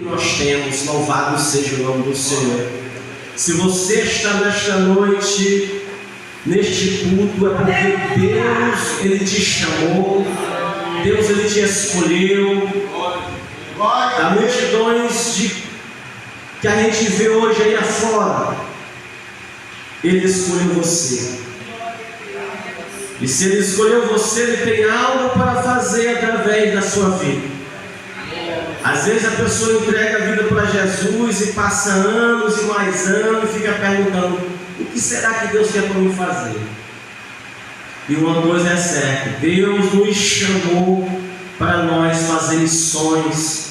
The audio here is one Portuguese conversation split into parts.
Nós temos, louvado seja o nome do Senhor. Se você está nesta noite, neste culto, é porque Deus, Ele te chamou, Deus, Ele te escolheu. Há multidões que a gente vê hoje aí afora, Ele escolheu você. E se Ele escolheu você, Ele tem algo para fazer através da sua vida. Às vezes a pessoa entrega a vida para Jesus e passa anos e mais anos e fica perguntando: o que será que Deus quer para mim fazer? E uma coisa é certa: Deus nos chamou para nós fazer missões.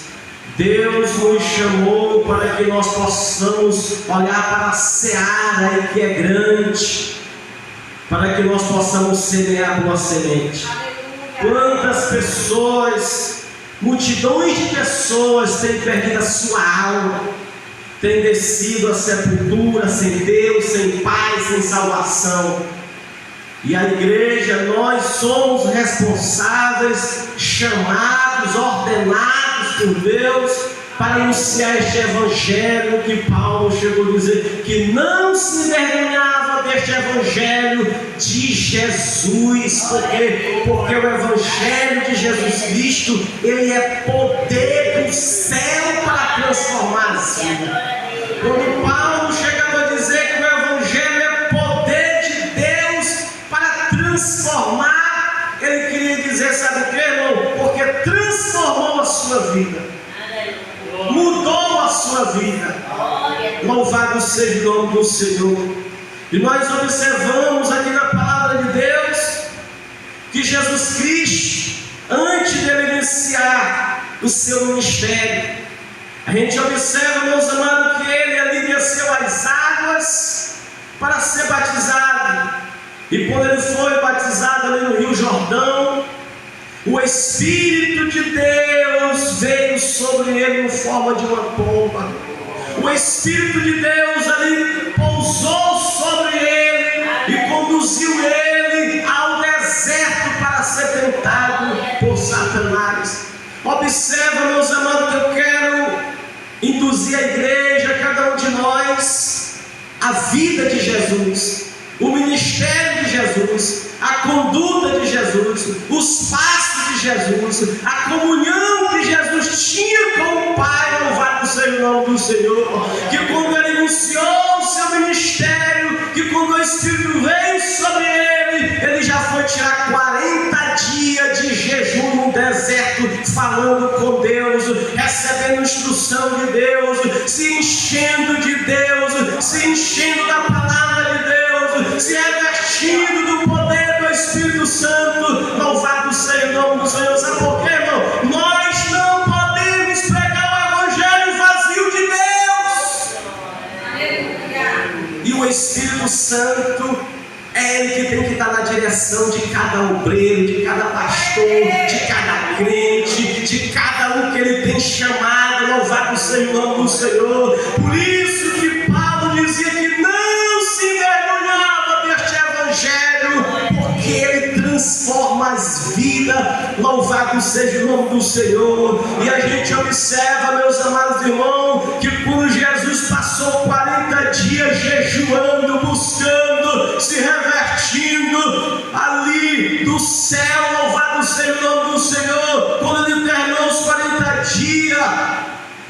Deus nos chamou para que nós possamos olhar para a seara que é grande, para que nós possamos semear boa semente. Quantas pessoas, multidões de pessoas têm perdido a sua alma, têm descido à sepultura sem Deus, sem paz, sem salvação. E a igreja, nós somos responsáveis, chamados, ordenados por Deus para anunciar este evangelho que Paulo chegou a dizer que não se envergonhava deste evangelho de Jesus, porque o evangelho de Jesus Cristo, ele é poder do céu para transformar as vidas. Quando Paulo chegava a dizer que o evangelho é poder de Deus para transformar, ele queria dizer, sabe o que, irmão? Porque transformou a sua vida, mudou a sua vida. Louvado seja o nome do Senhor. E nós observamos aqui na palavra de Deus que Jesus Cristo, antes de ele iniciar o seu ministério, a gente observa, meus amados, que ele ali desceu as águas para ser batizado. E quando ele foi batizado ali no Rio Jordão, o Espírito de Deus veio sobre ele em forma de uma pomba. O Espírito de Deus ali pousou sobre ele e conduziu ele ao deserto para ser tentado por Satanás. Observa, meus amados, que eu quero induzir a igreja, cada um de nós, a vida de Jesus, o ministério de Jesus, a conduta de Jesus, os passos de Jesus, a comunhão que Jesus tinha com o Pai. Louvado seja o nome do Senhor. Que quando ele iniciou o seu ministério, que quando o Espírito veio sobre ele, ele já foi tirar 40 dias de jejum no deserto, falando com Deus, recebendo instrução de Deus, se enchendo de Deus, se enchendo da palavra de Deus, se revestindo do poder do Espírito Santo. Louvado seja o nome do Senhor. Sabe por quê, irmão? Nós não podemos pregar o evangelho vazio de Deus. E o Espírito Santo é ele que tem que estar na direção de cada obreiro, de cada pastor, de cada crente, de cada um que ele tem chamado. Louvado seja o nome do Senhor. Por isso que Paulo dizia que não se envergonhava deste evangelho, porque ele transforma as vidas. Louvado seja o nome do Senhor. E a gente observa, meus amados irmãos, que quando Jesus passou 40 dias jejuando, buscando, se revertindo ali do céu, louvado seja o nome do Senhor, quando ele terminou os 40 dias,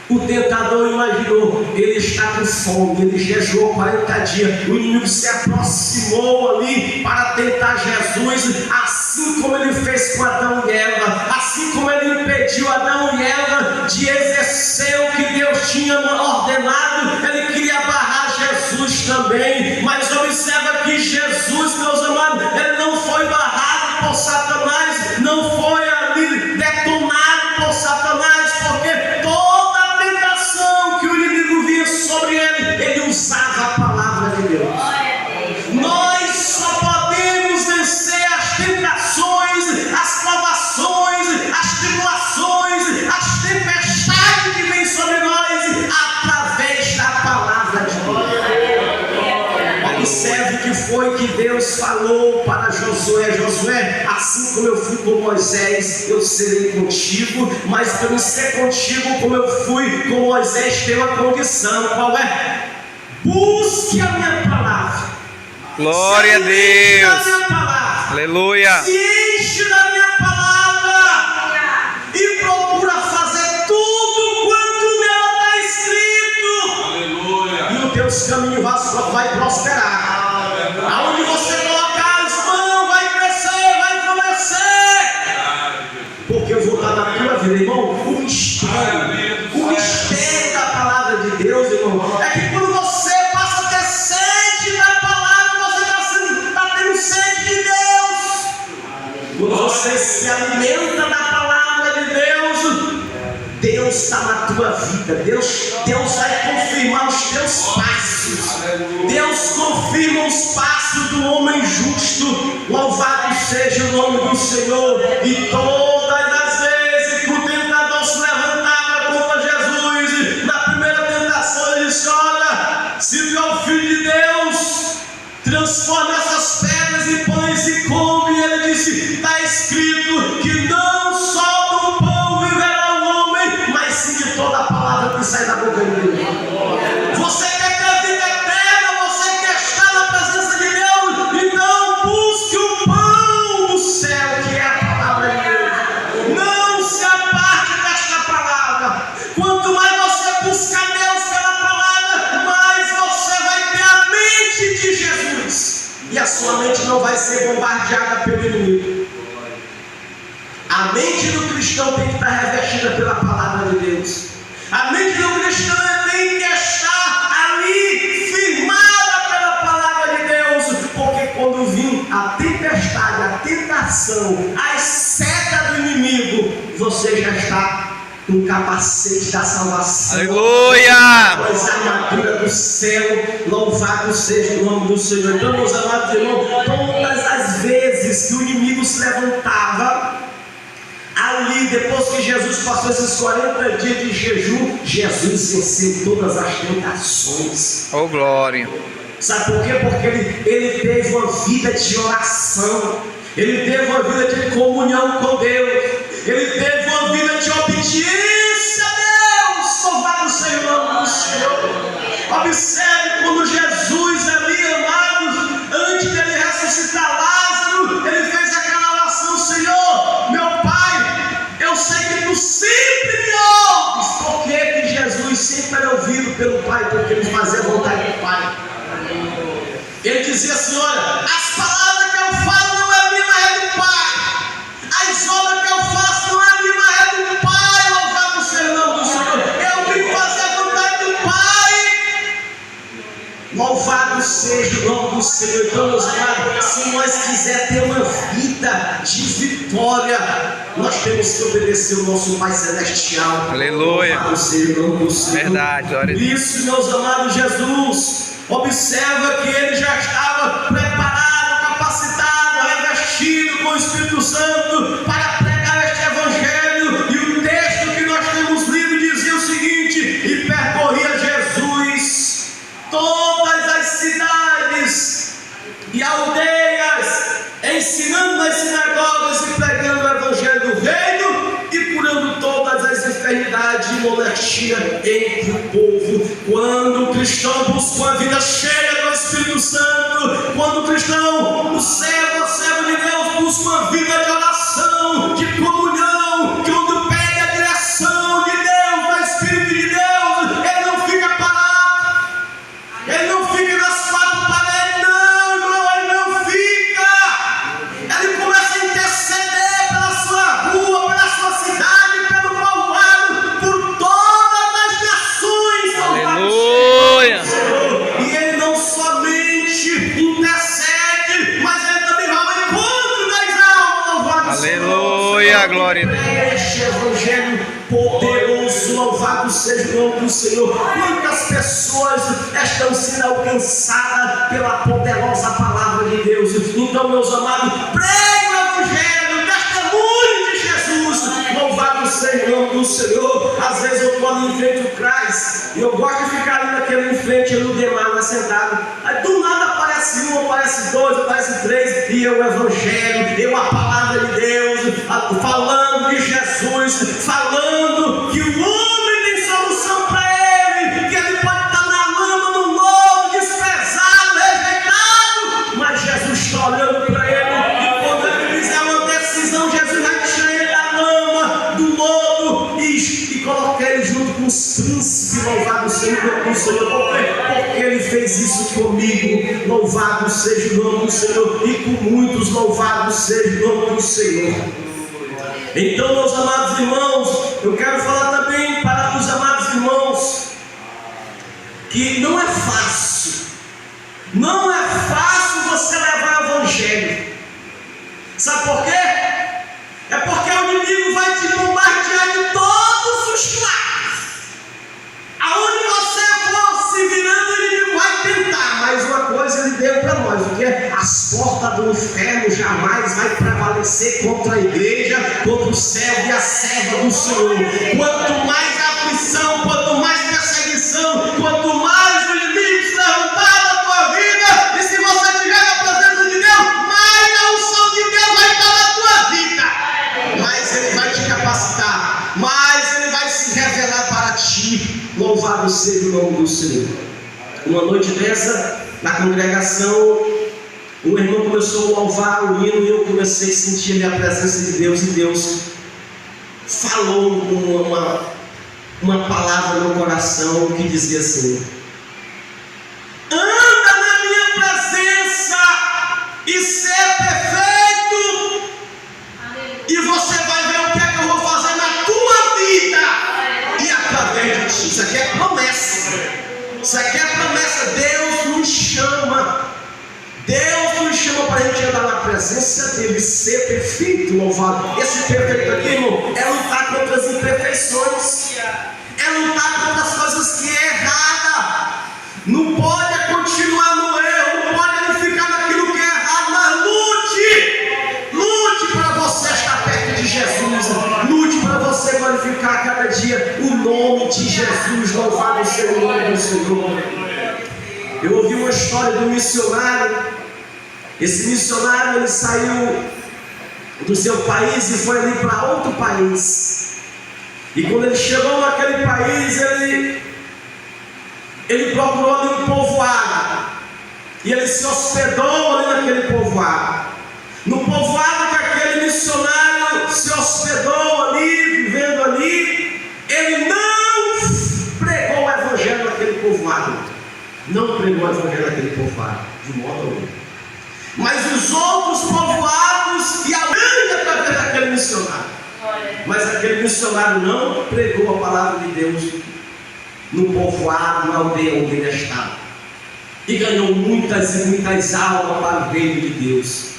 o tentador imaginou, ele está com fome, ele jejuou 40 dias, o inimigo se aproximou ali para tentar Jesus, assim como ele fez com Adão e Eva, assim como ele impediu Adão e Eva de exercer o que Deus tinha ordenado, ele queria barrar Jesus também. Mas observa que Jesus, meus amados, ele não foi barrado por Satanás, não foi ali detonado por Satanás, porque toda a tentação que o inimigo via sobre ele, ele usava a palavra de Deus. Nós só podemos vencer as tentações, as provações, as tribulações, as tempestades que vêm sobre nós através da palavra de Deus. Observe que foi que Deus falou para Josué: Josué, assim assim como eu fui com Moisés, eu serei contigo, mas para eu ser contigo como eu fui com Moisés, tem uma condição. Qual é? Busque a minha palavra. Glória a Deus. Da minha palavra. Aleluia. Se enche da minha palavra e procura fazer tudo quanto nela está escrito. Aleluia. E os teus caminhos vai prosperar. Aonde você colocar as mãos, vai crescer, vai florescer. Porque eu vou estar na tua vida, irmão. O mistério da palavra de Deus, irmão, é que quando você passa a ter sede da palavra, você está tendo sede de Deus. Quando você se alimenta da palavra de Deus, Deus está na tua vida. Deus vai confirmar os teus passos. Deus confirma os passos do homem justo. Louvado seja o nome do Senhor. E todas as vezes que o tentador se levantava contra Jesus, na primeira tentação ele disse: olha, se tu é o Filho de Deus, transforma essas pedras em pães e come. E ele disse: está escrito que não só do pão viverá o homem, mas sim de toda a palavra que sai da boca de Deus. Você quer ter vida eterna, você quer estar na presença de Deus, então busque o pão do céu, que é a palavra de Deus. Não se aparte desta palavra. Quanto mais você buscar Deus pela palavra, mais você vai ter a mente de Jesus. E a sua mente não vai ser bombardeada pelo inimigo. A mente do cristão tem que estar revestida pela palavra de Deus. A mente do cristão tem que estar ali, firmada pela palavra de Deus. Porque quando vir a tempestade, a tentação, as setas do inimigo, você já está com o capacete da salvação. Aleluia! Pois a armadura do céu, louvado seja o nome do Senhor. Então, meus amados irmãos, todas as vezes que o inimigo se levantava, ali, depois que Jesus passou esses 40 dias de jejum, Jesus venceu todas as tentações. Oh, glória. Sabe por quê? Porque ele teve uma vida de oração. Ele teve uma vida de comunhão com Deus. Ele teve uma vida de obediência a Deus. Louvado seja o nome do Senhor. Observe quando Jesus ali, amados, antes dele ressuscitar Lázaro, ele fez aquela oração: Senhor, meu Pai, eu sei que tu sempre me ouves. Por que Jesus sempre era ouvido pelo Pai? Porque ele fazia a vontade do Pai. Ele dizia assim: olha, as palavras que eu falo não é minha, mas é do Pai. As obras que eu faço não é minha, mas é do Pai. Louvado seja o nome do Senhor. Eu vim fazer a vontade do Pai. Louvado seja o nome do Senhor. Então, meus amados, se nós quisermos ter uma vida de vitória, nós temos que obedecer o nosso Pai Celestial. Aleluia. Louvado seja o nome do Senhor. Verdade, glória a Deus. Isso, meus amados, Jesus observa que ele já estava preparado, capacitado, revestido com o Espírito Santo para pregar este Evangelho. E o texto que nós temos lido dizia o seguinte: e percorria Jesus todas as cidades e aldeias, ensinando nas sinagogas e pregando o Evangelho do Reino e curando todas as enfermidades e molestia entre o povo. Quando o cristão busca uma vida cheia do Espírito Santo, quando o cristão, o servo de Deus, busca uma vida de oração, de comunhão, que quando pega a direção de Deus, do Espírito de Deus, ele não fica parado, ele não fica nas quatro paredes, não, irmão, ele não fica. Ele começa a interceder pela sua rua, pela sua cidade, pelo povoado, por todas as nações. Aleluia. E ele não somente intercede, mas ele também vai ao encontro das almas. Louvado seja o Aleluia, glória a Deus. este Evangelho poderoso, louvado seja o nome do Senhor. Quantas pessoas estão sendo alcançadas pela poderosa palavra de Deus? Então, meus amados, pregue o Evangelho, testemunhe de Jesus. Louvado seja o nome do Senhor. Às vezes eu estou ali em frente ao CRAS e eu gosto de ficar ali naquele em frente, no demais, sentado. Aí do nada aparece um, aparece dois, aparece três, e eu o Evangelho, eu a palavra de Deus, falando de Jesus, falando que o homem tem solução para ele, que ele pode estar na lama, no lodo, desprezado, rejeitado, mas Jesus está olhando para ele, e quando ele fizer uma decisão, Jesus vai tirar ele da lama, do lodo, e colocar ele junto com os príncipes. Louvado seja o nome do Senhor, porque ele fez isso comigo. Louvado seja o nome do Senhor, e com muitos, louvado seja o nome do Senhor. Então, meus amados irmãos, eu quero falar também para os amados irmãos que não é fácil você levar o Evangelho. Sabe por quê? É porque o inimigo vai te bombardear de todos os lados. Aonde você for se virando, o inimigo vai tentar. Mas uma coisa ele deu para nós, porque as portas do inferno jamais vai prevalecer contra a igreja, contra o servo e a serva do Senhor. Quanto mais aflição, quanto mais perseguição, quanto mais o inimigo se levantar na tua vida, e se você estiver na presença de Deus, mais a unção de Deus vai estar na tua vida. Mais ele vai te capacitar, mais ele vai se revelar para ti. Louvado seja o nome do Senhor. Uma noite dessa, na congregação, o irmão começou a louvar o hino, e eu comecei a sentir a presença de Deus, e Deus falou uma palavra no meu coração que dizia assim: anda na minha presença e ser perfeito, e você vai ver o que é que eu vou fazer na tua vida e através de ti. Isso aqui é promessa. Isso aqui é promessa. Deus nos chama. Deus nos chama para a gente andar na presença dele, ser perfeito, louvado. Esse perfeito aqui, irmão, é lutar contra as imperfeições, é lutar contra as coisas que é errada. Não pode continuar no erro, não pode ficar naquilo que é errado, mas lute para você estar perto de Jesus, lute para você glorificar a cada dia o nome de Jesus. Louvado seja o nome do Senhor. Eu ouvi uma história de um missionário. Esse missionário, ele saiu do seu país e foi ali para outro país. E quando ele chegou naquele país, ele procurou ali um povoado. E ele se hospedou ali naquele povoado. No povoado que aquele missionário se hospedou ali, vivendo ali, ele não pregou o Evangelho naquele povoado. Não pregou o Evangelho naquele povoado, de modo algum. Mas os outros povoados e a grande através daquele missionário. Mas aquele missionário não pregou a palavra de Deus no povoado, na aldeia onde ele estava. E ganhou muitas e muitas almas para o reino de Deus.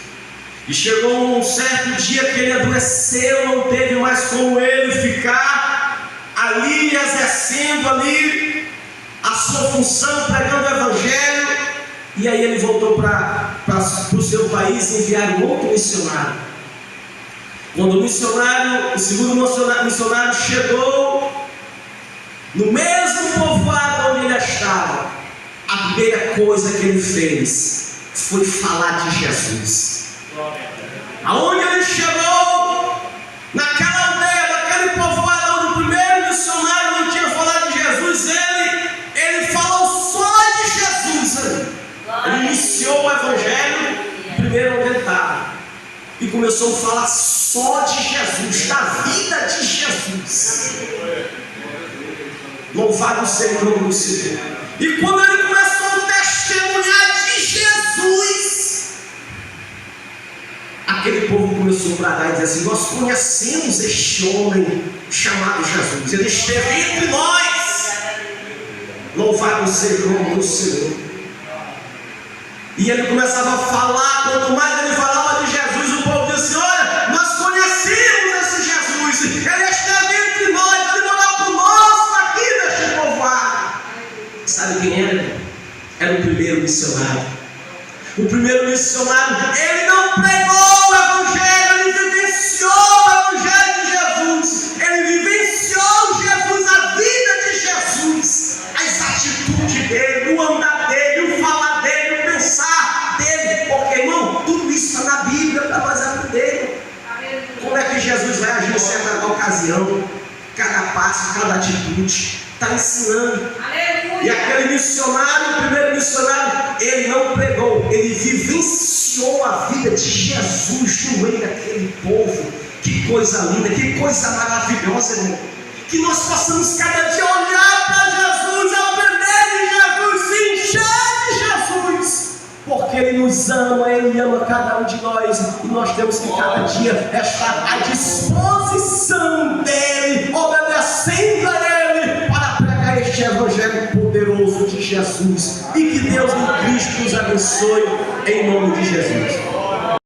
E chegou um certo dia que ele adoeceu, não teve mais como ele ficar ali, exercendo ali a sua função, pregando o Evangelho. E aí ele voltou para o seu país e enviaram outro missionário. Quando o segundo missionário chegou no mesmo povoado onde ele estava, a primeira coisa que ele fez foi falar de Jesus. Aonde ele chegou, naquela aldeia, naquele povoado onde o primeiro missionário não tinha falado de Jesus, ele falou só de Jesus. Ele iniciou o Evangelho primeiro onde ele estava e começou a falar só de Jesus, da vida de Jesus. Louvado seja o nome do Senhor. E quando ele começou a testemunhar de Jesus, aquele povo começou a bradar e dizer assim: nós conhecemos este homem chamado Jesus, ele esteve entre nós. Louvado seja o nome do Senhor. E ele começava a falar, quanto mais ele falava de Jesus, o povo disse: olha, nós conhecemos esse Jesus, ele esteve entre nós, ele morava conosco aqui neste povoado. Sabe quem era? Era o primeiro missionário. O primeiro missionário, ele não pregou o Evangelho, ele vivenciou o Evangelho de Jesus, ele vivenciou Jesus, a vida de Jesus, as atitudes dele, o andar dele, o falar dele, o pensar dele. passo, cada atitude, está ensinando. E aquele missionário, o primeiro missionário, ele não pregou, ele vivenciou a vida de Jesus no meio daquele povo. Que coisa linda, que coisa maravilhosa, irmão. Que nós possamos cada dia olhar para Jesus, aprender de Jesus, se encher de Jesus. Porque Ele nos ama, Ele ama cada um de nós. E nós temos que cada dia estar à disposição dEle, obedecendo a Ele, para pregar este Evangelho poderoso de Jesus. E que Deus em Cristo nos abençoe, em nome de Jesus.